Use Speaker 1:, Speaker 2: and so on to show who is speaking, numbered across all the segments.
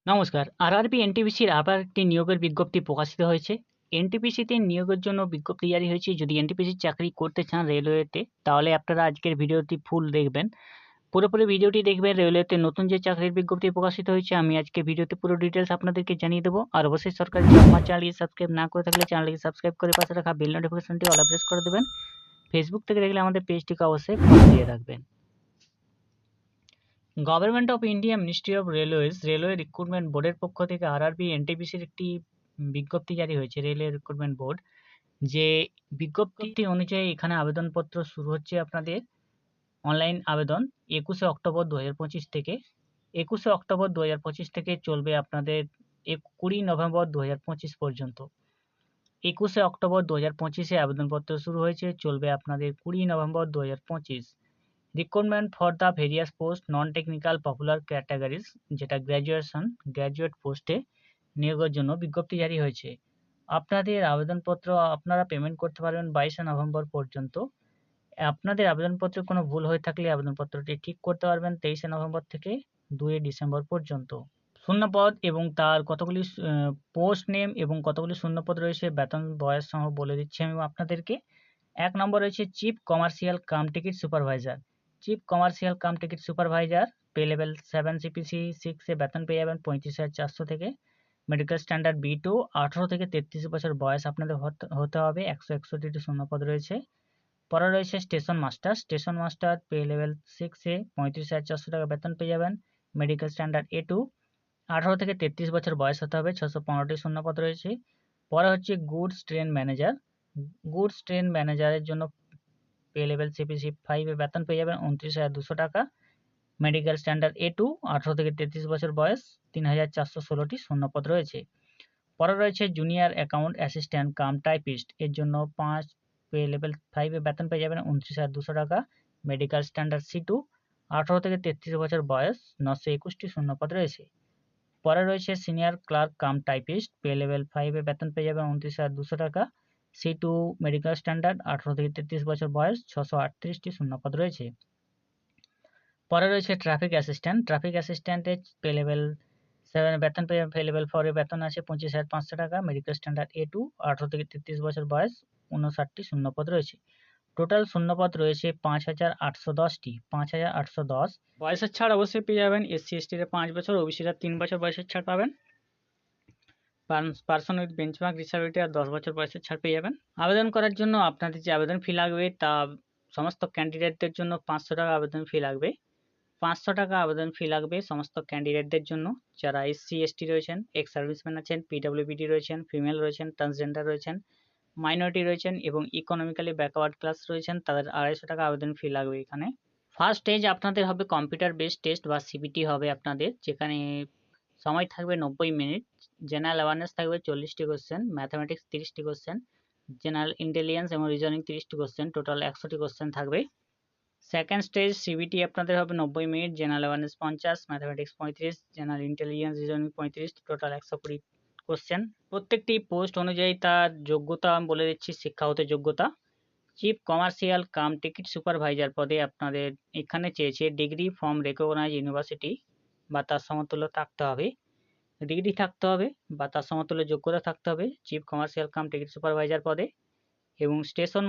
Speaker 1: নমস্কার। আরআরবি এনটিপিসির আবার একটি নিয়োগের বিজ্ঞপ্তি প্রকাশিত হয়েছে। এনটিপিসিতে নিয়োগের জন্য বিজ্ঞপ্তি জারি হয়েছে। যদি এনটিপিসির চাকরি করতে চান রেলওয়েতে, তাহলে আপনারা আজকের ভিডিওটি ফুল দেখবেন। পুরোপুরি ভিডিওটি দেখবেন। রেলওয়েতে নতুন যে চাকরির বিজ্ঞপ্তি প্রকাশিত হয়েছে, আমি আজকে ভিডিওতে পুরো ডিটেইলস আপনাদেরকে জানিয়ে দেবো। আর অবশ্যই সরকারি জব আমার চ্যানেলটি সাবস্ক্রাইব না করে থাকলে চ্যানেলটিকে সাবস্ক্রাইব করে পাশে রাখা বেল নোটিফিকেশনটি অল প্রেস করে দেবেন। ফেসবুক থেকে দেখলে আমাদের পেজটিকে অবশ্যই ফলো দিয়ে রাখবেন। Government of India ministry of railways railway recruitment বোর্ডের পক্ষ থেকে আরআরবি এনটিপিসির একটি বিজ্ঞপ্তি জারি হয়েছে। রেলওয়ে রিক্রুটমেন্ট বোর্ড যে বিজ্ঞপ্তি অনুযায়ী এখানে আবেদনপত্র শুরু হচ্ছে আপনাদের অনলাইন আবেদন 21শে অক্টোবর 2025 থেকে। 21শে অক্টোবর 2025 থেকে চলবে আপনাদের 20 নভেম্বর 2025 পর্যন্ত। 21শে অক্টোবর 2025-এ আবেদনপত্র শুরু হয়েছে, চলবে আপনাদের 20 November 2025। Recruitment for the various post non technical popular categories, যেটা গ্র্যাজুয়েট পোস্টে নিয়োগের জন্য বিজ্ঞপ্তি জারি হয়েছে। আপনাদের আবেদনপত্র আপনারা পেমেন্ট করতে পারবেন 22শে নভেম্বর পর্যন্ত। আপনাদের আবেদনপত্রে কোনো ভুল হয়ে থাকলে আবেদনপত্রটি ঠিক করতে পারবেন 23শে নভেম্বর থেকে 2 ডিসেম্বর পর্যন্ত। শূন্যপদ এবং তার কতগুলি পোস্ট নেম এবং কতগুলি শূন্যপদ রয়েছে, বেতন বয়স সহ বলে দিচ্ছি আমি আপনাদেরকে। 1 নম্বর রয়েছে chief commercial cum ticket supervisor. Chief commercial cum ticket supervisor, pay level 7 CPC 6 এ বেতন পেয়ে যাবেন 35,400 থেকে। মেডিকেল স্ট্যান্ডার্ড B2, 18 থেকে 33 বছর বয়স আপনাদের হতে হবে। 161টি শূন্যপদ রয়েছে। পরে রয়েছে station master. Station master, pay level 6 এ 35,400 টাকা বেতন পেয়ে যাবেন। মেডিকেল স্ট্যান্ডার্ড A2, 18 থেকে 33 বছর বয়স হতে হবে। 615টি শূন্যপদ রয়েছে। পরে হচ্ছে goods train manager. Goods train ম্যানেজারের জন্য পে লেভেল সিপিসি 5 এ বেতন পেয়ে যাবেন 29,200 টাকা। মেডিকেল স্ট্যান্ডার্ড A2, 18 থেকে 33 বছর বয়স, 3,416টি শূন্যপদ রয়েছে। পরে রয়েছে junior account assistant cum typist, এর জন্য 5 পে লেভেল 5 এ বেতন পেয়ে যাবেন 29,200 টাকা। মেডিকেল স্ট্যান্ডার্ড C2, 18 থেকে 33 বছর বয়স, 921টি শূন্যপদ রয়েছে। পরে রয়েছে senior clerk cum typist, pay level 5 এ বেতন পেয়ে যাবেন 29,200 টাকা। C2 মেডিকেল স্ট্যান্ডার্ড, 18 থেকে 33 বছর বয়স, 638টি শূন্যপদ রয়েছে। পরে রয়েছে ট্রাফিক অ্যাসিস্ট্যান্ট। ট্রাফিক অ্যাসিস্ট্যান্টের পে লেভেল 7 বেতন পেয়ে পে লেভেল 4 এ বেতন আছে 25,500 টাকা। মেডিকেল স্ট্যান্ডার্ড A2, 18 থেকে 33 বছর বয়স, 59টি শূন্যপদ রয়েছে। টোটাল শূন্যপদ রয়েছে 5,810টি। 5,810। বয়সের ছাড় অবশ্যই পেয়ে যাবেন। SC/ST-রা 5 বছর, OBC-রা 3 বছর বয়সের ছাড় পাবেন। পার্সন উইথ বেঞ্চমার্ক ডিসেবিলিটি আর 10 বছর বয়সের ছাড় পেয়ে যাবেন। আবেদন করার জন্য আপনাদের যে আবেদন ফি লাগবে, তা সমস্ত ক্যান্ডিডেটদের জন্য 500 টাকা আবেদন ফি লাগবে। 500 টাকা আবেদন ফি লাগবে সমস্ত ক্যান্ডিডেটদের জন্য, যারা SC/ST রয়েছেন, এক্স সার্ভিসম্যান আছেন, PWBD রয়েছেন, ফিমেল রয়েছেন, ট্রান্সজেন্ডার রয়েছেন, মাইনরিটি রয়েছেন এবং ইকোনমিক্যালি ব্যাকওয়ার্ড ক্লাস রয়েছেন। তাদের 250 টাকা আবেদন ফি লাগবে এখানে। ফার্স্ট স্টেজ আপনাদের হবে কম্পিউটার বেসড টেস্ট বা CBT হবে আপনাদের, যেখানে সময় থাকবে 90 মিনিট। জেনারেল অ্যাওয়ারনেস থাকবে 40টি কোশ্চেন, ম্যাথামেটিক্স 30টি কোশ্চেন, জেনারেল ইন্টেলিজেন্স এবং রিজনিং 30টি কোশ্চেন, টোটাল 100টি কোশ্চেন থাকবে। সেকেন্ড স্টেজ CBT আপনাদের হবে 90 minute, general awareness 50, mathematics 35, general intelligence reasoning 35, total 120 question. প্রত্যেকটি পোস্ট অনুযায়ী তার যোগ্যতা আমি বলে দিচ্ছি, শিক্ষাগত যোগ্যতা। Chief commercial cum ticket supervisor পদে আপনাদের এখানে চেয়েছে ডিগ্রি ফ্রম রেকগনাইজ ইউনিভার্সিটি বা তার সমতুল্য থাকতে হবে। ডিগ্রি থাকতে হবে বা তার সমতুল্য যোগ্যতা থাকতে হবে chief commercial cum ticket supervisor পদে। এবং স্টেশন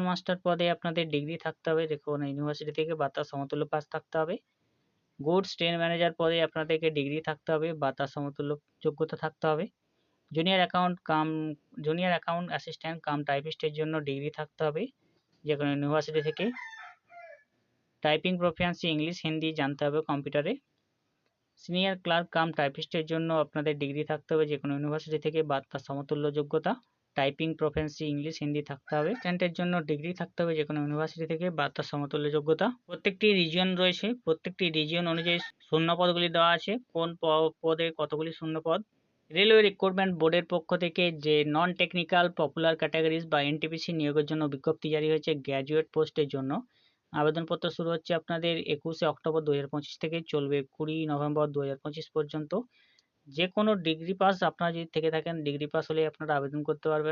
Speaker 1: মাস্টার পদে আপনাদের ডিগ্রি থাকতে হবে রেকগনাইজ ইউনিভার্সিটি থেকে বা তার সমতুল্য পাস থাকতে হবে। গুডস ট্রেন ম্যানেজার পদে আপনাদেরকে ডিগ্রি থাকতে হবে বা তার সমতুল্য যোগ্যতা থাকতে হবে। জুনিয়র অ্যাকাউন্ট অ্যাসিস্ট্যান্ট কাম টাইপিস্টের জন্য ডিগ্রি থাকতে হবে যে কোনো ইউনিভার্সিটি থেকে। টাইপিং প্রফিসিয়েন্সি ইংলিশ হিন্দি জানতে হবে কম্পিউটারে। সিনিয়র ক্লার্ক কাম টাইপিস্টের জন্য আপনাদের ডিগ্রি থাকতে হবে যে কোনো ইউনিভার্সিটি থেকে বা তার সমতুল্য যোগ্যতা। টাইপিং প্রফিসিয়েন্সি ইংলিশ হিন্দি থাকতে হবে। অ্যাসিস্ট্যান্টের জন্য ডিগ্রি থাকতে হবে যে কোনো ইউনিভার্সিটি থেকে বা তার সমতুল্য যোগ্যতা। প্রত্যেকটি রিজিয়ন রয়েছে, প্রত্যেকটি রিজিয়ন অনুযায়ী শূন্যপদগুলি দেওয়া আছে, কোন পদে কতগুলি শূন্যপদ। রেলওয়ে রিক্রুটমেন্ট বোর্ডের পক্ষ থেকে যে নন টেকনিক্যাল পপুলার ক্যাটাগরিজ বা এনটিপিসি নিয়োগের জন্য বিজ্ঞপ্তি জারি হয়েছে গ্র্যাজুয়েট পোস্টের জন্য। আবেদনপত্র শুরু হচ্ছে আপনাদের 21শে অক্টোবর 2025 থেকে, চলবে 20 নভেম্বর 2025 পর্যন্ত। যে কোনো ডিগ্রি পাস আপনারা যদি থেকে থাকেন, ডিগ্রি পাস হলে আপনারা আবেদন করতে পারবেন।